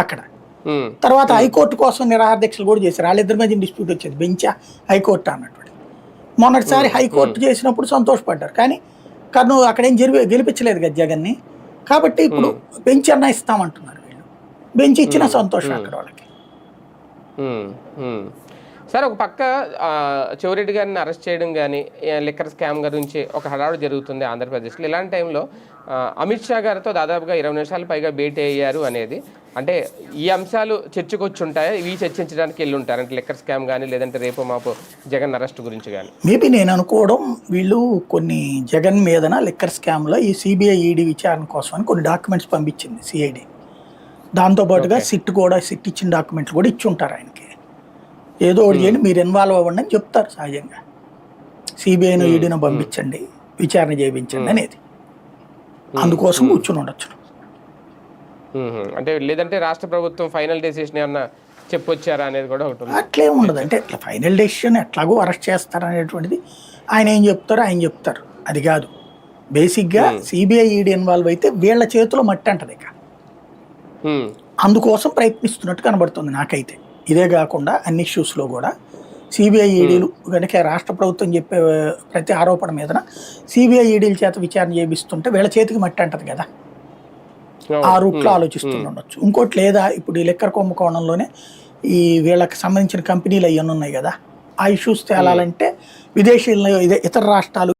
అక్కడ. తర్వాత హైకోర్టు కోసం నిరాహార దీక్షలు కూడా చేశారు. వాళ్ళిద్దరి మధ్య డిస్ప్యూట్ వచ్చేది, బెంచా హైకోర్టు అన్నటువంటి. మొన్నటిసారి హైకోర్టు చేసినప్పుడు సంతోషపడ్డారు, కానీ కర్నూ అక్కడేం గెలిపించలేదు కదా జగన్ని. కాబట్టి ఇప్పుడు బెంచ్ అన్నా ఇస్తామంటున్నారు వీళ్ళు. బెంచ్ ఇచ్చిన సంతోషం అక్కడ వాళ్ళకి. సార్, ఒక పక్క చెవిరెడ్డి గారిని అరెస్ట్ చేయడం కానీ, లిక్కర్ స్కామ్ గురించి ఒక హడావుడి జరుగుతుంది ఆంధ్రప్రదేశ్లో. ఇలాంటి టైంలో అమిత్ షా గారితో దాదాపుగా 20 నిమిషాల పైగా భేటీ అయ్యారు అనేది, అంటే ఈ అంశాలు చర్చకు వచ్చి ఉంటాయా? ఇవి చర్చించడానికి వెళ్ళి ఉంటారు, అంటే లిక్కర్ స్కామ్ కానీ, లేదంటే రేపు మాపు జగన్ అరెస్ట్ గురించి కానీ? మేబీ నేను అనుకోవడం, వీళ్ళు కొన్ని జగన్ మీదన లిక్కర్ స్కామ్లో ఈ సిబిఐ ఈడీ విచారణ కోసం అని కొన్ని డాక్యుమెంట్స్ పంపించింది సిఐడి. దాంతోపాటుగా సిట్ ఇచ్చిన డాక్యుమెంట్లు కూడా ఇచ్చి ఉంటారు ఆయనకి. ఏదో ఒకటి చేయండి, మీరు ఇన్వాల్వ్ అవ్వండి అని చెప్తారు సహజంగా. సిబిఐను ఈడీను పంపించండి, విచారణ చేయించండి అనేది. అందుకోసం కూర్చుని ఉండొచ్చు. అంటే లేదంటే రాష్ట్ర ప్రభుత్వం ఫైనల్ డెసిషన్ ఏమన్నా చెప్పొచ్చారా అనేది కూడా ఒకటి. అట్లే ఉండదు, అంటే ఇట్లా ఫైనల్ డెసిషన్ ఎట్లాగో అరెస్ట్ చేస్తారు అనేటువంటిది ఆయన ఏం చెప్తారో ఆయన చెప్తారు, అది కాదు. బేసిక్గా సిబిఐ ఈడీ ఇన్వాల్వ్ అయితే వీళ్ళ చేతిలో మట్టి అంటది ఇక. అందుకోసం ప్రయత్నిస్తున్నట్టు కనబడుతుంది నాకైతే. ఇదే కాకుండా అన్ని ఇష్యూస్లో కూడా సిబిఐ ఈడీలు కనుక రాష్ట్ర ప్రభుత్వం చెప్పే ప్రతి ఆరోపణ మీదన సిబిఐ ఈడీల చేత విచారణ చేపిస్తుంటే వీళ్ళ చేతికి మట్టి అంటది కదా. ఆ రూట్లో ఆలోచిస్తుండొచ్చు. ఇంకోటి, లేదా ఇప్పుడు ఈ లిక్కర్ కుంభకోణంలోనే ఈ వీళ్ళకి సంబంధించిన కంపెనీలు అవన్నీ ఉన్నాయి కదా, ఆ ఇష్యూస్ తేలాలంటే విదేశీయులను ఇతర రాష్ట్రాలు